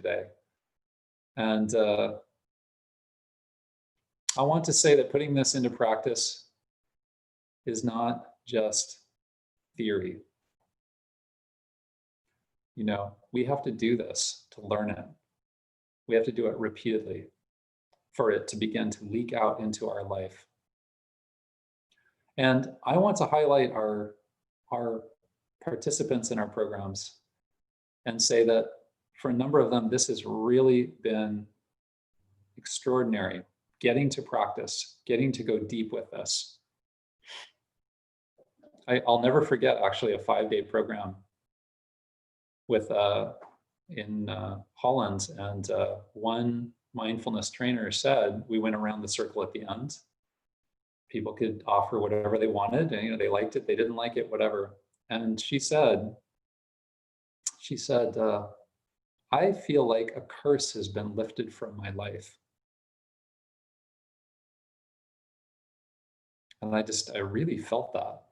today. And I want to say that putting this into practice is not just theory. You know, we have to do this to learn it. We have to do it repeatedly for it to begin to leak out into our life. And I want to highlight our participants in our programs and say that for a number of them, this has really been extraordinary, getting to practice, getting to go deep with this. I'll never forget actually a 5-day program with in Holland, and one mindfulness trainer said, we went around the circle at the end. People could offer whatever they wanted, and you know, they liked it, they didn't like it, whatever. And she said, I feel like a curse has been lifted from my life. And I really felt that.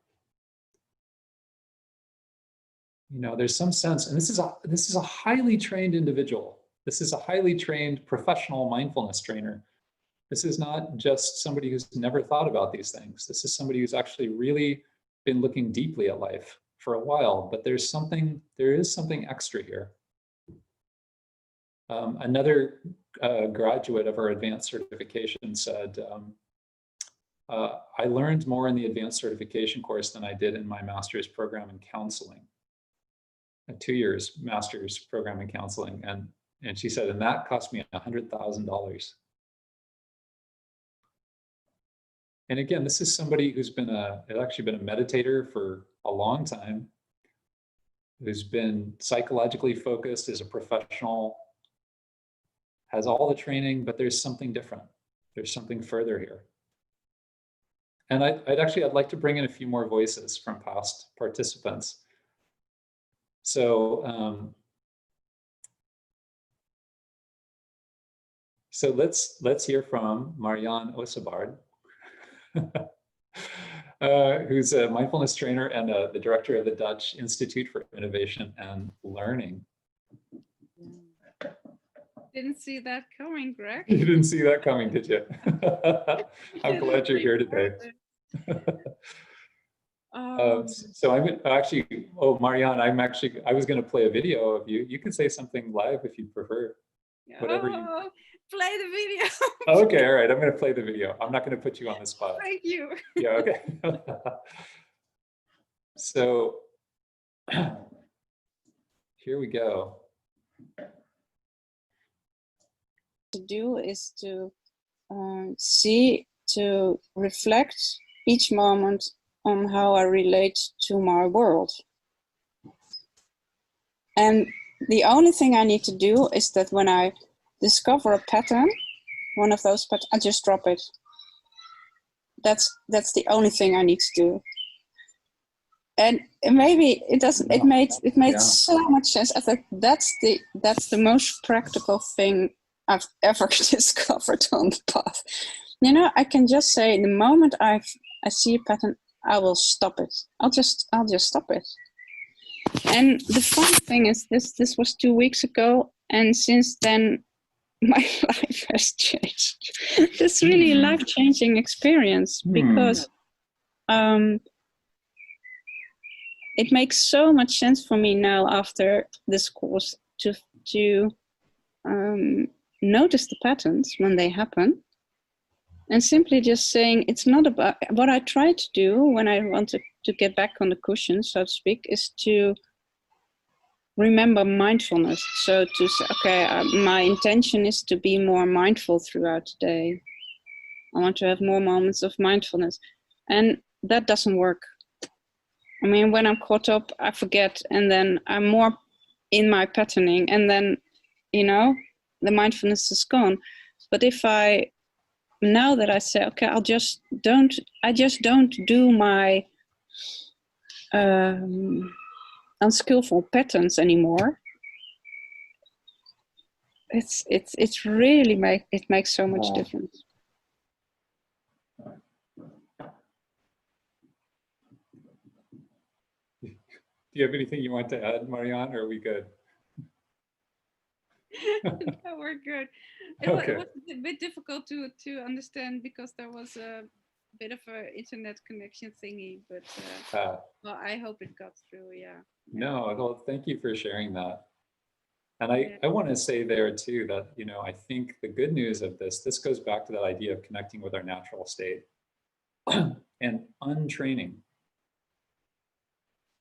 You know, there's some sense, and this is a highly trained individual. This is a highly trained professional mindfulness trainer. This is not just somebody who's never thought about these things. This is somebody who's actually really been looking deeply at life for a while, but there is something extra here. Another graduate of our advanced certification said, I learned more in the advanced certification course than I did in my master's program in counseling. A 2 years master's program in counseling. And she said, and that cost me $100,000. And again, this is somebody who's actually been a meditator for a long time, who's been psychologically focused as a professional, has all the training, but there's something different. There's something further here. And I'd like to bring in a few more voices from past participants. So, so let's hear from Marianne Ossebard, who's a mindfulness trainer and the director of the Dutch Institute for Innovation and Learning. Didn't see that coming, Greg. You didn't see that coming, did you? I'm glad you're here today. So I'm actually, Marianne, I was going to play a video of you. You can say something live if you prefer. Whatever you play the video. Okay, all right. I'm going to play the video. I'm not going to put you on the spot. Thank you. Yeah, okay. So here we go. To do is to to reflect each moment on how I relate to my world. And the only thing I need to do is that when I discover a pattern, one of those patterns, I just drop it. That's the only thing I need to do. And maybe it doesn't. It made so much sense. I thought that's the most practical thing I've ever discovered on the path. You know, I can just say the moment I see a pattern, I will stop it. I'll just stop it. And the fun thing is this was 2 weeks ago, and since then my life has changed. This really life-changing experience, because it makes so much sense for me now after this course to notice the patterns when they happen, and simply just saying it's not about what I try to do when I want to get back on the cushion, so to speak, is to remember mindfulness. So to say, okay, my intention is to be more mindful throughout the day. I want to have more moments of mindfulness. And that doesn't work. I mean, when I'm caught up, I forget, and then I'm more in my patterning, and then, you know, the mindfulness is gone. But if now that I say, okay, I just don't do my unskillful patterns anymore. It's really makes so much difference. Do you have anything you want to add, Marianne, or are we good? That were good. It Okay. was a bit difficult to understand because there was a bit of an internet connection thingy, but well, I hope it got through. Yeah. No, well, thank you for sharing that. And Yeah. I want to say there too that, I think the good news of this goes back to that idea of connecting with our natural state and untraining.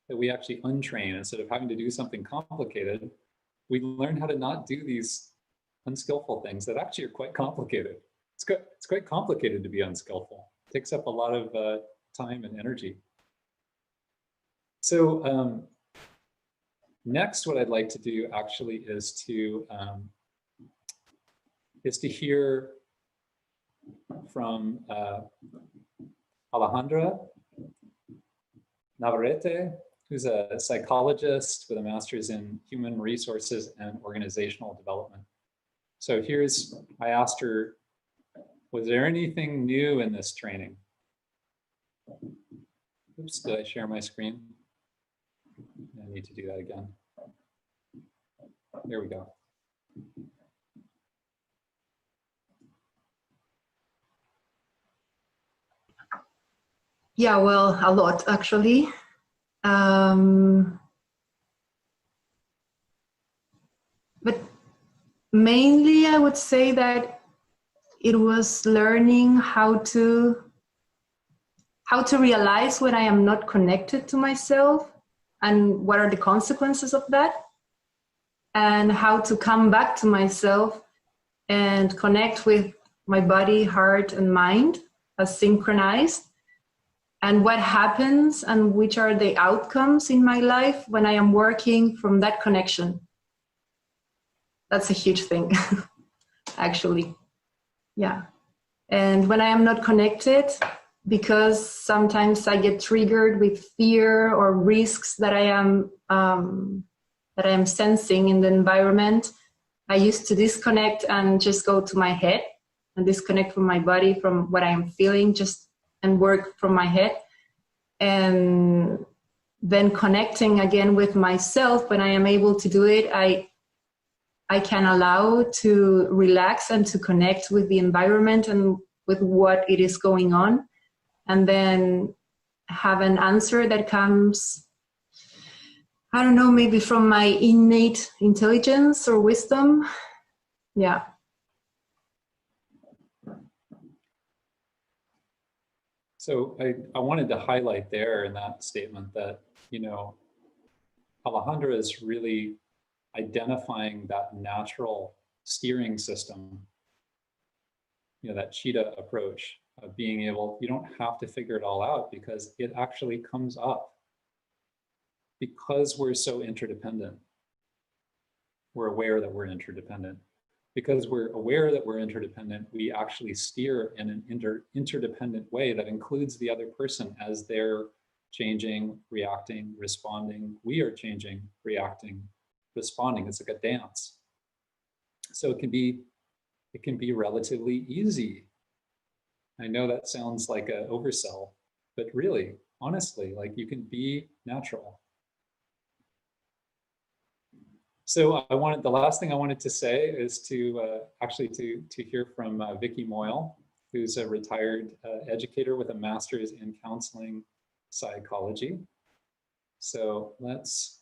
That we actually untrain instead of having to do something complicated. We learn how to not do these unskillful things that actually are quite complicated. It's quite complicated to be unskillful. It takes up a lot of time and energy. So next, what I'd like to do actually is to hear from Alejandra Navarrete, who's a psychologist with a master's in human resources and organizational development. So I asked her, was there anything new in this training? Oops, did I share my screen? I need to do that again. There we go. Yeah, well, a lot actually. But mainly I would say that it was learning how to realize when I am not connected to myself and what are the consequences of that, and how to come back to myself and connect with my body, heart, and mind as synchronized, and what happens and which are the outcomes in my life when I am working from that connection. That's a huge thing, actually. Yeah. And when I am not connected, because sometimes I get triggered with fear or risks that I am sensing in the environment, I used to disconnect and just go to my head and disconnect from my body, from what I am feeling, and work from my head. And then connecting again with myself, when I am able to do it, I can allow to relax and to connect with the environment and with what it is going on, and then have an answer that comes, I don't know, maybe from my innate intelligence or wisdom. Yeah. So I wanted to highlight there in that statement that, Alejandra is really identifying that natural steering system, that cheetah approach of being able, you don't have to figure it all out because it actually comes up. Because we're so interdependent, we're aware that we're interdependent. Because we're aware that we're interdependent, we actually steer in an interdependent way that includes the other person as they're changing, reacting, responding. We are changing, reacting, responding. It's like a dance. So it can be relatively easy. I know that sounds like an oversell, but really, honestly, like you can be natural. So the last thing I wanted to say is to hear from Vicky Moyle, who's a retired educator with a master's in counseling psychology. So let's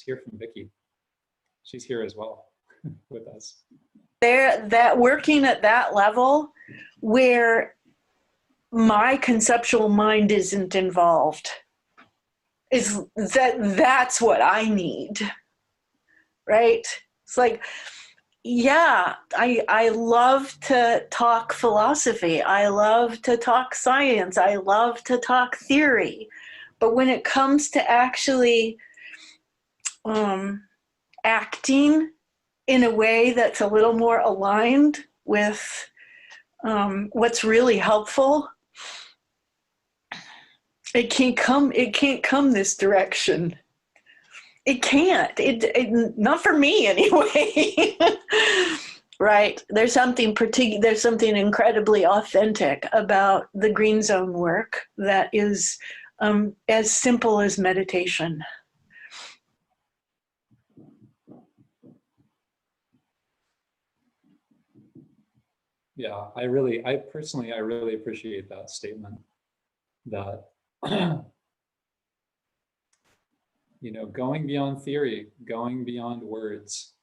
hear from Vicky. She's here as well with us. That working at that level where my conceptual mind isn't involved, that's what I need, right? It's like, yeah, I love to talk philosophy. I love to talk science. I love to talk theory. But when it comes to actually acting in a way that's a little more aligned with what's really helpful, it can't come this direction. It can't. It not for me anyway. Right? There's something incredibly authentic about the green zone work that is as simple as meditation. Yeah, I personally, I really appreciate that statement that, you know, going beyond theory, going beyond words,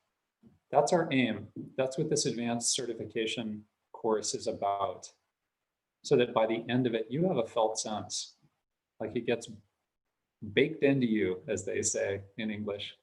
that's our aim. That's what this advanced certification course is about. So that by the end of it, you have a felt sense, like it gets baked into you, as they say in English.